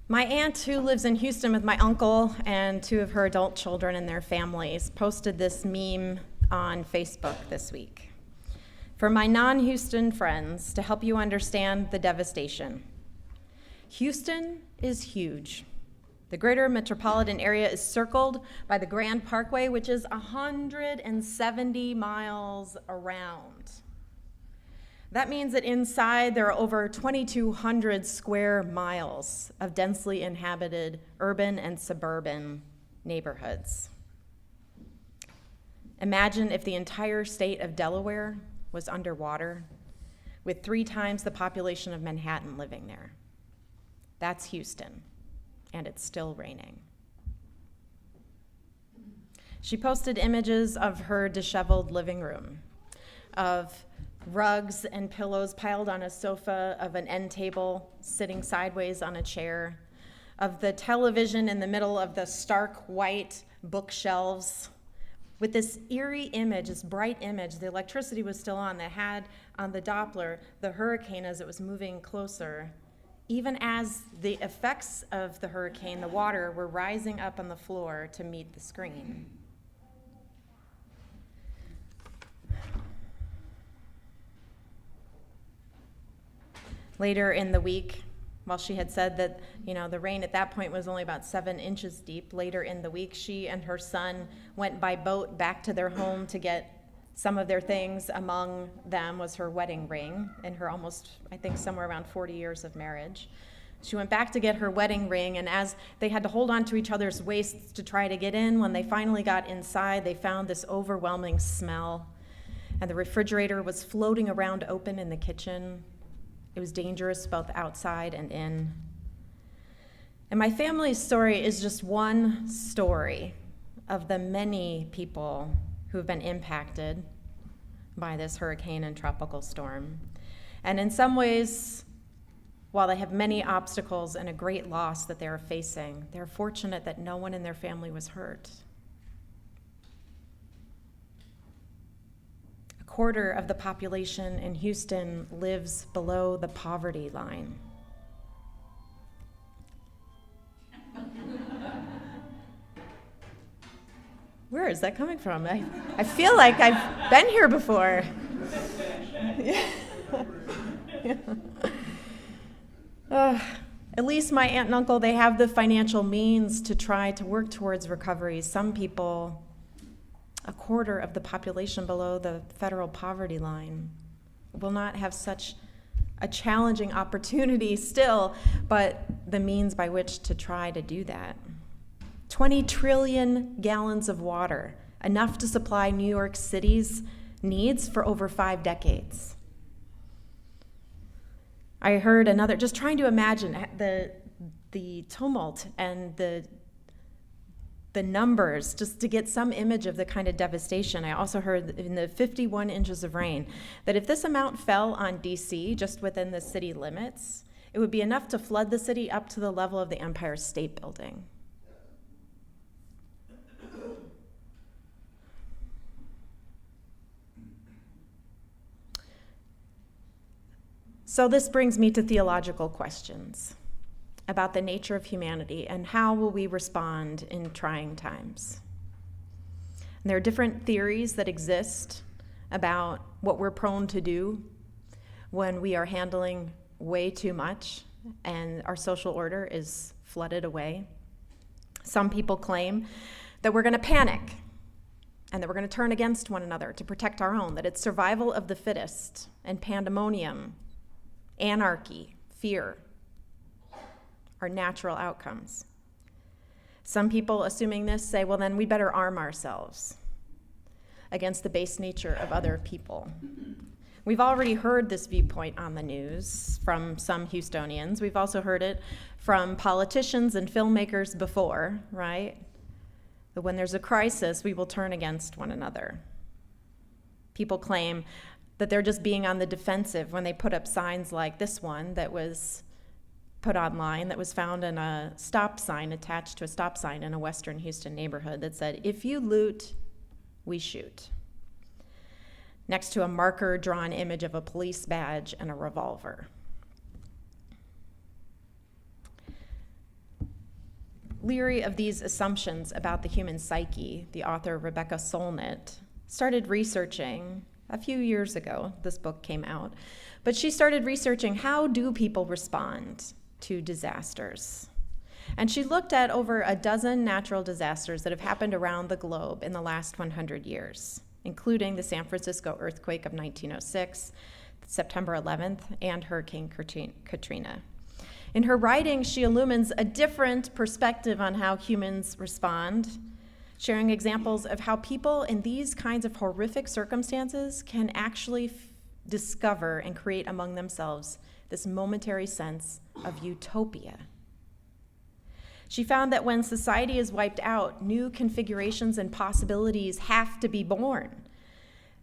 My aunt, who lives in Houston with my uncle and two of her adult children and their families, posted this meme on Facebook this week. For my non-Houston friends, to help you understand the devastation. Houston is huge. The greater metropolitan area is circled by the Grand Parkway, which is 170 miles around. That means that inside there are over 2,200 square miles of densely inhabited urban and suburban neighborhoods. Imagine if the entire state of Delaware was underwater, with 3 times the population of Manhattan living there. That's Houston, and it's still raining. She posted images of her disheveled living room, of rugs and pillows piled on a sofa, of an end table sitting sideways on a chair, of the television in the middle of the stark white bookshelves, with this eerie image, this bright image. The electricity was still on, that had on the Doppler the hurricane as it was moving closer. Even as the effects of the hurricane, the water, were rising up on the floor to meet the screen. Later in the week, while she had said that, the rain at that point was only about 7 inches deep, later in the week, she and her son went by boat back to their home to get some of their things. Among them was her wedding ring in her almost, I think, somewhere around 40 years of marriage. She went back to get her wedding ring, and as they had to hold on to each other's waists to try to get in, when they finally got inside, they found this overwhelming smell, and the refrigerator was floating around open in the kitchen. It was dangerous both outside and in. And my family's story is just one story of the many people who have been impacted by this hurricane and tropical storm. And in some ways, while they have many obstacles and a great loss that they are facing, they're fortunate that no one in their family was hurt. A quarter of the population in Houston lives below the poverty line. Where is that coming from? I feel like I've been here before. Yeah. At least my aunt and uncle, they have the financial means to try to work towards recovery. Some people, a quarter of the population below the federal poverty line, will not have such a challenging opportunity still, but the means by which to try to do that. 20 trillion gallons of water, enough to supply New York City's needs for over 5 decades. I heard another, just trying to imagine the tumult and the numbers, just to get some image of the kind of devastation. I also heard in the 51 inches of rain that if this amount fell on DC, just within the city limits, it would be enough to flood the city up to the level of the Empire State Building. So this brings me to theological questions about the nature of humanity and how will we respond in trying times. And there are different theories that exist about what we're prone to do when we are handling way too much and our social order is flooded away. Some people claim that we're going to panic and that we're going to turn against one another to protect our own, that it's survival of the fittest and pandemonium, anarchy, fear are natural outcomes. Some people, assuming this, say, well, then we better arm ourselves against the base nature of other people. We've already heard this viewpoint on the news from some Houstonians. We've also heard it from politicians and filmmakers before, right? That when there's a crisis, we will turn against one another. People claim that they're just being on the defensive when they put up signs like this one that was put online, that was found in a stop sign, attached to a stop sign in a Western Houston neighborhood that said, "If you loot, we shoot," next to a marker-drawn image of a police badge and a revolver. leery of these assumptions about the human psyche, the author Rebecca Solnit started researching a few years ago. This book came out, but she started researching how do people respond to disasters. And she looked at over a dozen natural disasters that have happened around the globe in the last 100 years, including the San Francisco earthquake of 1906, September 11th, and Hurricane Katrina. In her writing, she illumines a different perspective on how humans respond, sharing examples of how people in these kinds of horrific circumstances can actually discover and create among themselves this momentary sense of utopia. She found that when society is wiped out, new configurations and possibilities have to be born.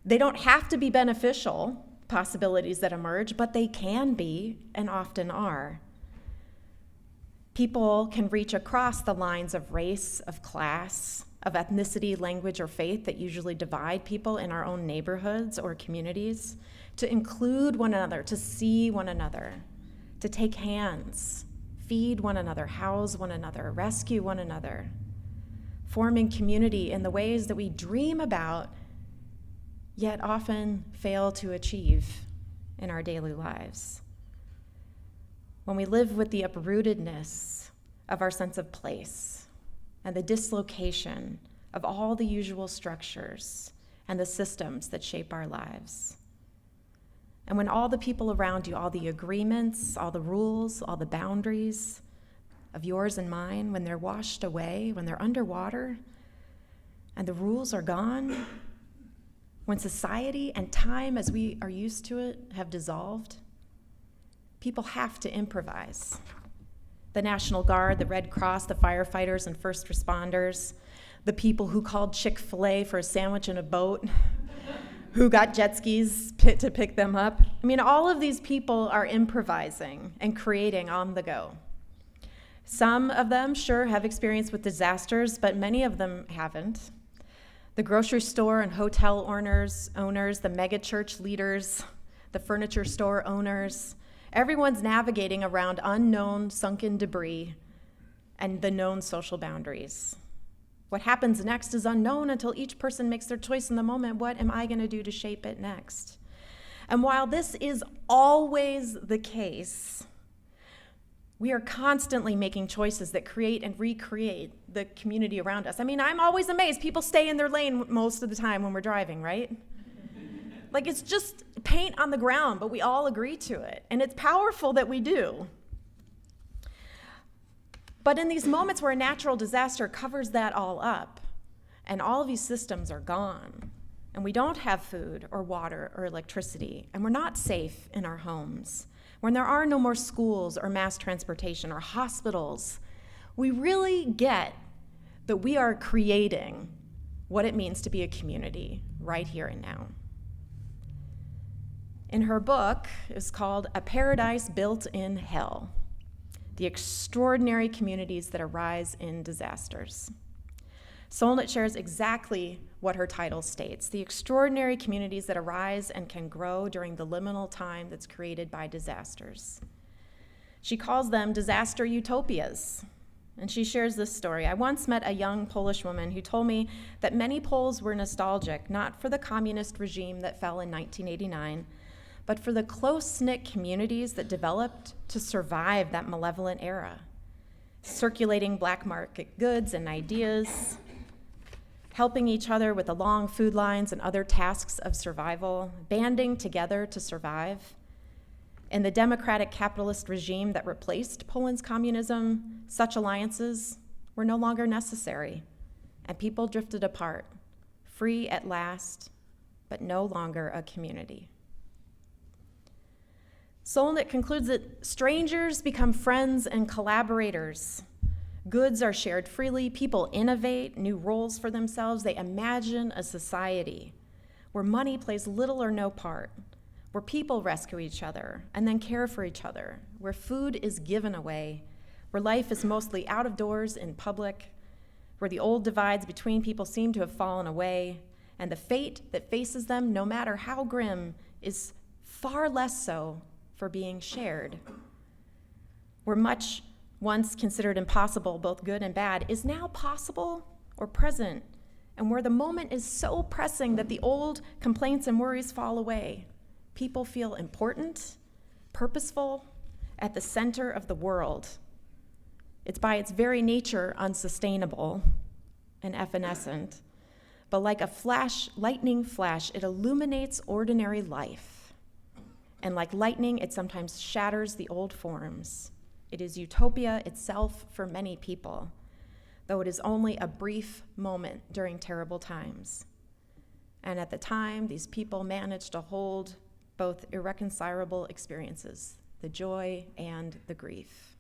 They don't have to be beneficial possibilities that emerge, but they can be and often are. People can reach across the lines of race, of class, of ethnicity, language, or faith that usually divide people in our own neighborhoods or communities, to include one another, to see one another, to take hands, feed one another, house one another, rescue one another, forming community in the ways that we dream about, yet often fail to achieve in our daily lives. When we live with the uprootedness of our sense of place and the dislocation of all the usual structures and the systems that shape our lives. And when all the people around you, all the agreements, all the rules, all the boundaries of yours and mine, when they're washed away, when they're underwater, and the rules are gone, when society and time as we are used to it have dissolved, people have to improvise. The National Guard, the Red Cross, the firefighters and first responders, the people who called Chick-fil-A for a sandwich in a boat, who got jet skis to pick them up. I mean, all of these people are improvising and creating on the go. Some of them, sure, have experience with disasters, but many of them haven't. The grocery store and hotel owners, the mega church leaders, the furniture store owners, everyone's navigating around unknown sunken debris and the known social boundaries. What happens next is unknown until each person makes their choice in the moment. What am I going to do to shape it next? And while this is always the case, we are constantly making choices that create and recreate the community around us. I mean, I'm always amazed. People stay in their lane most of the time when we're driving, right? Like, it's just paint on the ground, but we all agree to it. And it's powerful that we do. But in these moments where a natural disaster covers that all up, and all of these systems are gone, and we don't have food or water or electricity, and we're not safe in our homes, when there are no more schools or mass transportation or hospitals, we really get that we are creating what it means to be a community right here and now. In her book, it's called A Paradise Built in Hell: The Extraordinary Communities That Arise in Disasters. Solnit shares exactly what her title states: the extraordinary communities that arise and can grow during the liminal time that's created by disasters. She calls them disaster utopias. And she shares this story. I once met a young Polish woman who told me that many Poles were nostalgic, not for the communist regime that fell in 1989, but for the close-knit communities that developed to survive that malevolent era, circulating black market goods and ideas, helping each other with the long food lines and other tasks of survival, banding together to survive. In the democratic capitalist regime that replaced Poland's communism, such alliances were no longer necessary, and people drifted apart, free at last, but no longer a community. Solnit concludes that strangers become friends and collaborators. Goods are shared freely, people innovate new roles for themselves, they imagine a society where money plays little or no part, where people rescue each other and then care for each other, where food is given away, where life is mostly out of doors in public, where the old divides between people seem to have fallen away, and the fate that faces them, no matter how grim, is far less so for being shared, where much once considered impossible, both good and bad, is now possible or present, and where the moment is so pressing that the old complaints and worries fall away. People feel important, purposeful, at the center of the world. It's by its very nature unsustainable and evanescent, but like a lightning flash, it illuminates ordinary life. And like lightning, it sometimes shatters the old forms. It is utopia itself for many people, though it is only a brief moment during terrible times. And at the time, these people managed to hold both irreconcilable experiences, the joy and the grief.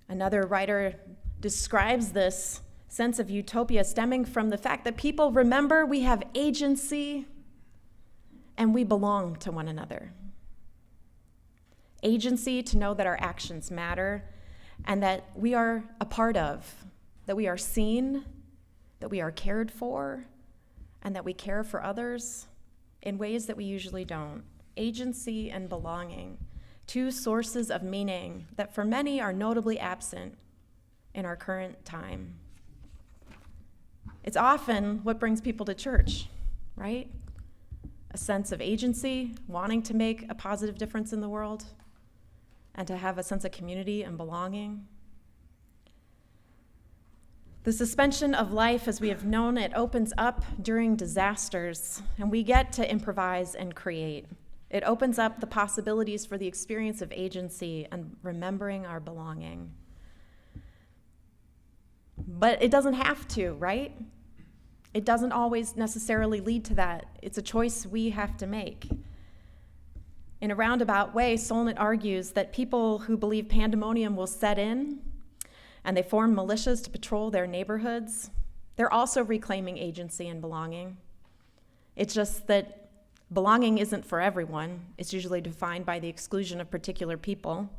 Another writer describes this sense of utopia stemming from the fact that people remember we have agency and we belong to one another. Agency to know that our actions matter and that we are a part of, that we are seen, that we are cared for, and that we care for others in ways that we usually don't. Agency and belonging, two sources of meaning that for many are notably absent in our current time. It's often what brings people to church, right? A sense of agency, wanting to make a positive difference in the world, and to have a sense of community and belonging. The suspension of life as we have known it opens up during disasters, and we get to improvise and create. It opens up the possibilities for the experience of agency and remembering our belonging. But it doesn't have to, right? It doesn't always necessarily lead to that. It's a choice we have to make. In a roundabout way, Solnit argues that people who believe pandemonium will set in and they form militias to patrol their neighborhoods, they're also reclaiming agency and belonging. It's just that belonging isn't for everyone. It's usually defined by the exclusion of particular people.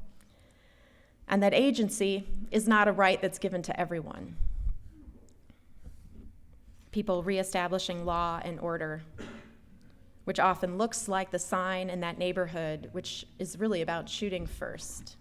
And that agency is not a right that's given to everyone. People reestablishing law and order, which often looks like the sign in that neighborhood, which is really about shooting first.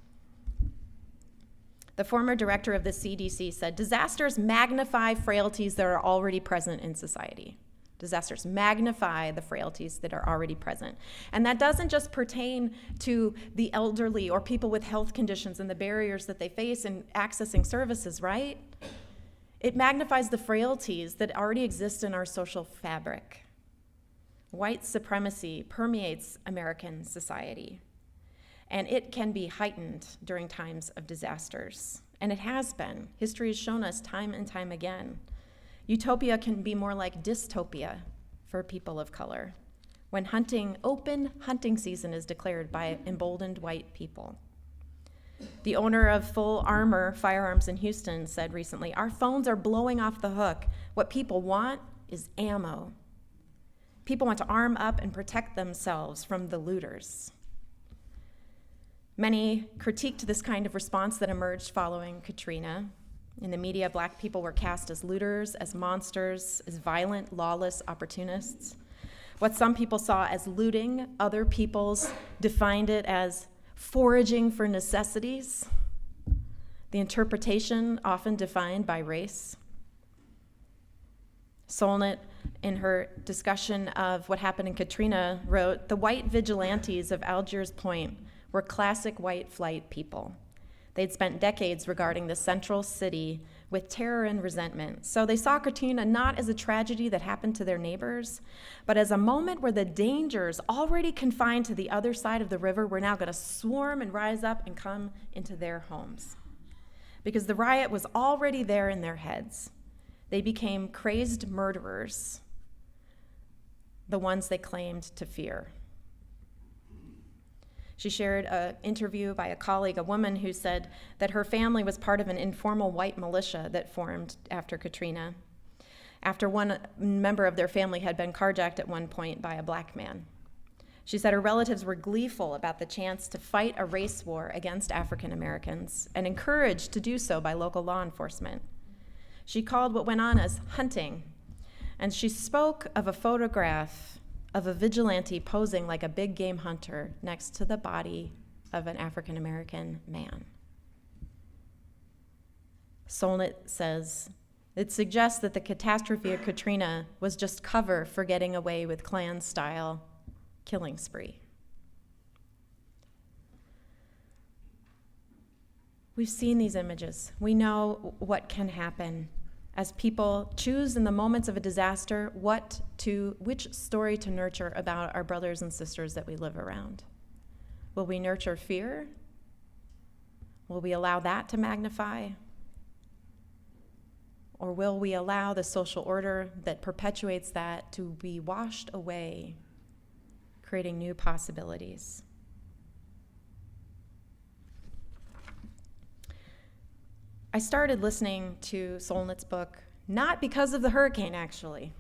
The former director of the CDC said, disasters magnify frailties that are already present in society. Disasters magnify the frailties that are already present. And that doesn't just pertain to the elderly or people with health conditions and the barriers that they face in accessing services, right? It magnifies the frailties that already exist in our social fabric. White supremacy permeates American society, and it can be heightened during times of disasters. And it has been. History has shown us time and time again. Utopia can be more like dystopia for people of color when open hunting season is declared by emboldened white people. The owner of Full Armor Firearms in Houston said recently, our phones are blowing off the hook. What people want is ammo. People want to arm up and protect themselves from the looters. Many critiqued this kind of response that emerged following Katrina. In the media, Black people were cast as looters, as monsters, as violent, lawless opportunists. What some people saw as looting, other peoples defined it as foraging for necessities, the interpretation often defined by race. Solnit, in her discussion of what happened in Katrina, wrote, the white vigilantes of Algiers Point were classic white flight people. They'd spent decades regarding the central city with terror and resentment. So they saw Katrina not as a tragedy that happened to their neighbors, but as a moment where the dangers already confined to the other side of the river were now going to swarm and rise up and come into their homes. Because the riot was already there in their heads. They became crazed murderers, the ones they claimed to fear. She shared an interview by a colleague, a woman who said that her family was part of an informal white militia that formed after Katrina, after one member of their family had been carjacked at one point by a Black man. She said her relatives were gleeful about the chance to fight a race war against African Americans and encouraged to do so by local law enforcement. She called what went on as hunting, and she spoke of a photograph of a vigilante posing like a big game hunter next to the body of an African American man. Solnit says, it suggests that the catastrophe of Katrina was just cover for getting away with Klan-style killing spree. We've seen these images. We know what can happen as people choose in the moments of a disaster which story to nurture about our brothers and sisters that we live around. Will we nurture fear? Will we allow that to magnify? Or will we allow the social order that perpetuates that to be washed away, creating new possibilities? I started listening to Solnit's book, not because of the hurricane, actually.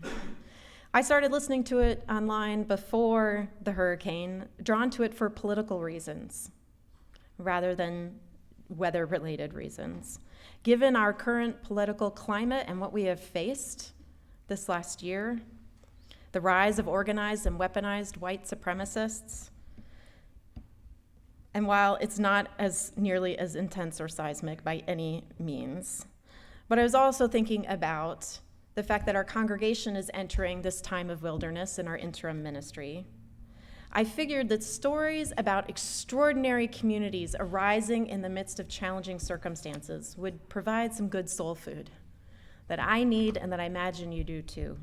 I started listening to it online before the hurricane, drawn to it for political reasons, rather than weather-related reasons. Given our current political climate and what we have faced this last year, the rise of organized and weaponized white supremacists, and while it's not as nearly as intense or seismic by any means, but I was also thinking about the fact that our congregation is entering this time of wilderness in our interim ministry. I figured that stories about extraordinary communities arising in the midst of challenging circumstances would provide some good soul food that I need and that I imagine you do too.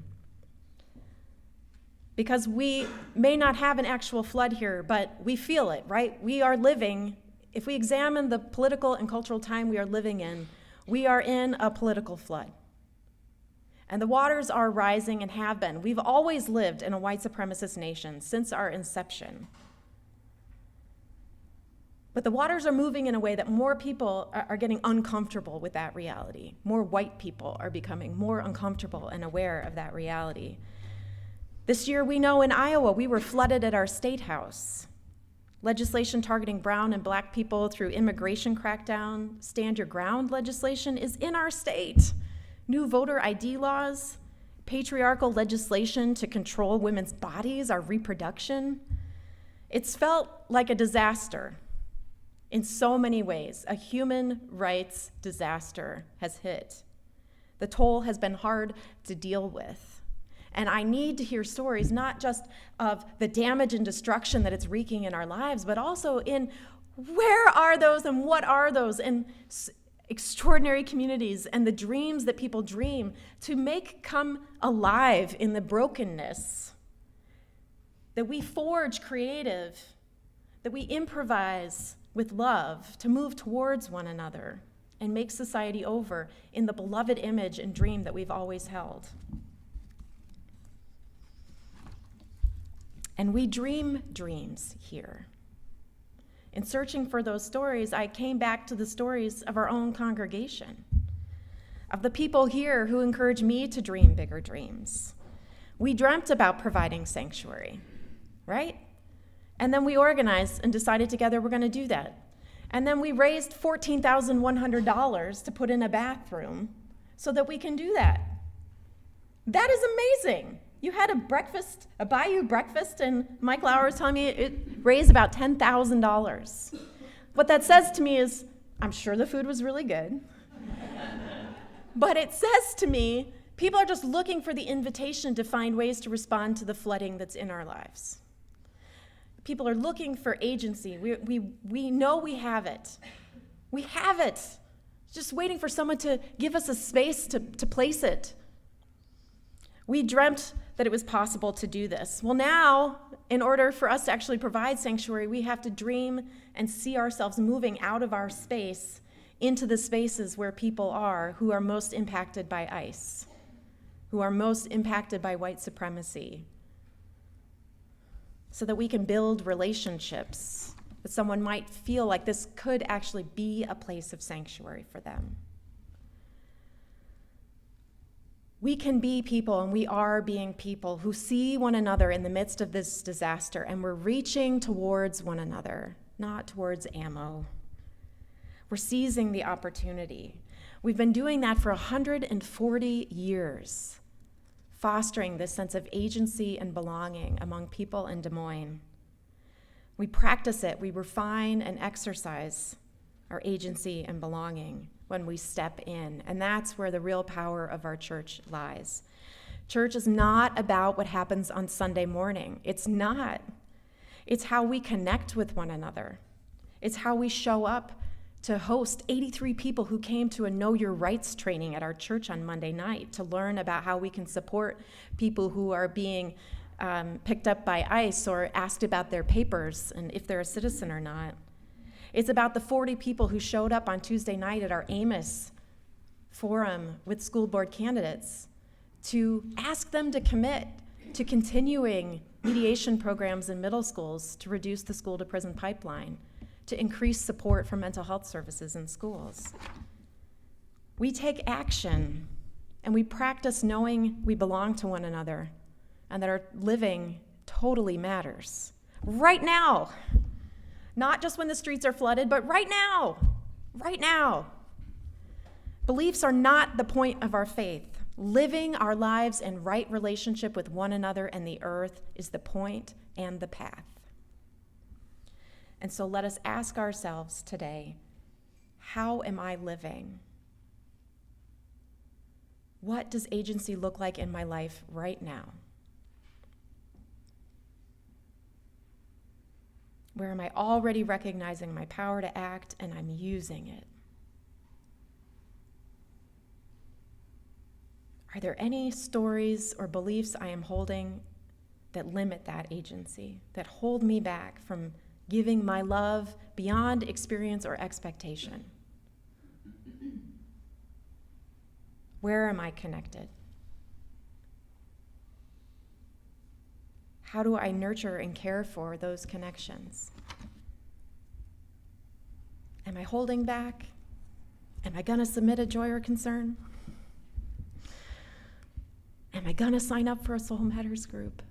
Because we may not have an actual flood here, but we feel it, right? We are living, if we examine the political and cultural time we are living in, we are in a political flood. And the waters are rising and have been. We've always lived in a white supremacist nation since our inception. But the waters are moving in a way that more people are getting uncomfortable with that reality. More white people are becoming more uncomfortable and aware of that reality. This year, we know in Iowa, we were flooded at our state house. Legislation targeting brown and black people through immigration crackdown, stand your ground legislation is in our state. New voter ID laws, patriarchal legislation to control women's bodies, our reproduction. It's felt like a disaster in so many ways. A human rights disaster has hit. The toll has been hard to deal with. And I need to hear stories not just of the damage and destruction that it's wreaking in our lives, but also in where are those and what are those in extraordinary communities and the dreams that people dream to make come alive in the brokenness, that we forge creative, that we improvise with love to move towards one another and make society over in the beloved image and dream that we've always held. And we dream dreams here. In searching for those stories, I came back to the stories of our own congregation, of the people here who encouraged me to dream bigger dreams. We dreamt about providing sanctuary, right? And then we organized and decided together we're going to do that. And then we raised $14,100 to put in a bathroom so that we can do that. That is amazing. You had a Bayou breakfast, and Mike Lauer was telling me it raised about $10,000. What that says to me is, I'm sure the food was really good. But it says to me, people are just looking for the invitation to find ways to respond to the flooding that's in our lives. People are looking for agency. We know we have it. We have it. Just waiting for someone to give us a space to place it. We dreamt that it was possible to do this. Well, now, in order for us to actually provide sanctuary, we have to dream and see ourselves moving out of our space into the spaces where people are who are most impacted by ICE, who are most impacted by white supremacy, so that we can build relationships that someone might feel like this could actually be a place of sanctuary for them. We can be people, and we are being people who see one another in the midst of this disaster, and we're reaching towards one another, not towards ammo. We're seizing the opportunity. We've been doing that for 140 years, fostering this sense of agency and belonging among people in Des Moines. We practice it, we refine and exercise our agency and belonging when we step in. And that's where the real power of our church lies. Church is not about what happens on Sunday morning. It's not. It's how we connect with one another. It's how we show up to host 83 people who came to a Know Your Rights training at our church on Monday night to learn about how we can support people who are being picked up by ICE or asked about their papers and if they're a citizen or not. It's about the 40 people who showed up on Tuesday night at our Amos forum with school board candidates to ask them to commit to continuing mediation programs in middle schools to reduce the school-to-prison pipeline, to increase support for mental health services in schools. We take action, and we practice knowing we belong to one another and that our living totally matters. Right now. Not just when the streets are flooded, but right now. Right now. Beliefs are not the point of our faith. Living our lives in right relationship with one another and the earth is the point and the path. And so let us ask ourselves today, how am I living? What does agency look like in my life right now? Where am I already recognizing my power to act and I'm using it? Are there any stories or beliefs I am holding that limit that agency, that hold me back from giving my love beyond experience or expectation? Where am I connected? How do I nurture and care for those connections? Am I holding back? Am I going to submit a joy or concern? Am I going to sign up for a Soul Matters group?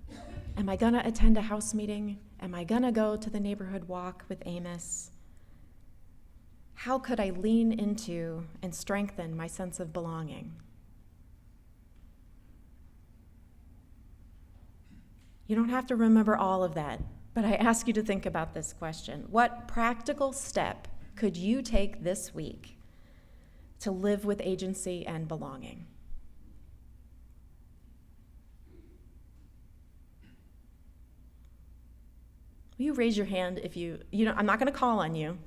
Am I going to attend a house meeting? Am I going to go to the neighborhood walk with Amos? How could I lean into and strengthen my sense of belonging? You don't have to remember all of that, but I ask you to think about this question. What practical step could you take this week to live with agency and belonging? Will you raise your hand if you know, I'm not going to call on you.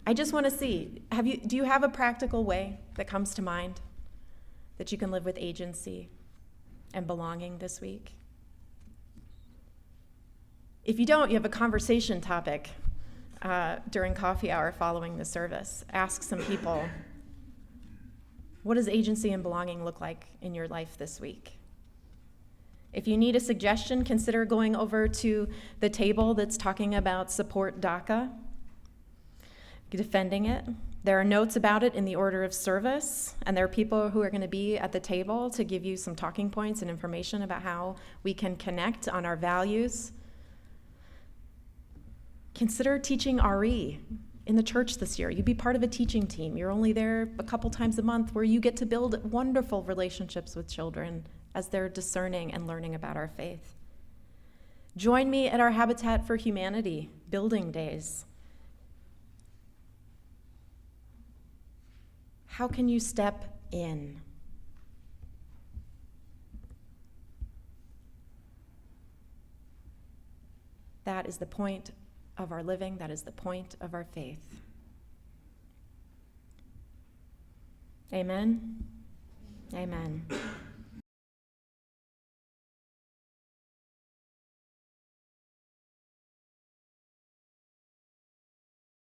I just want to see, do you have a practical way that comes to mind that you can live with agency and belonging this week? If you don't, you have a conversation topic during coffee hour following the service. Ask some people, what does agency and belonging look like in your life this week? If you need a suggestion, consider going over to the table that's talking about support DACA, defending it. There are notes about it in the order of service, and there are people who are going to be at the table to give you some talking points and information about how we can connect on our values. Consider teaching RE in the church this year. You'd be part of a teaching team. You're only there a couple times a month where you get to build wonderful relationships with children as they're discerning and learning about our faith. Join me at our Habitat for Humanity building days. How can you step in? That is the point of our living. That is the point of our faith. Amen. Amen.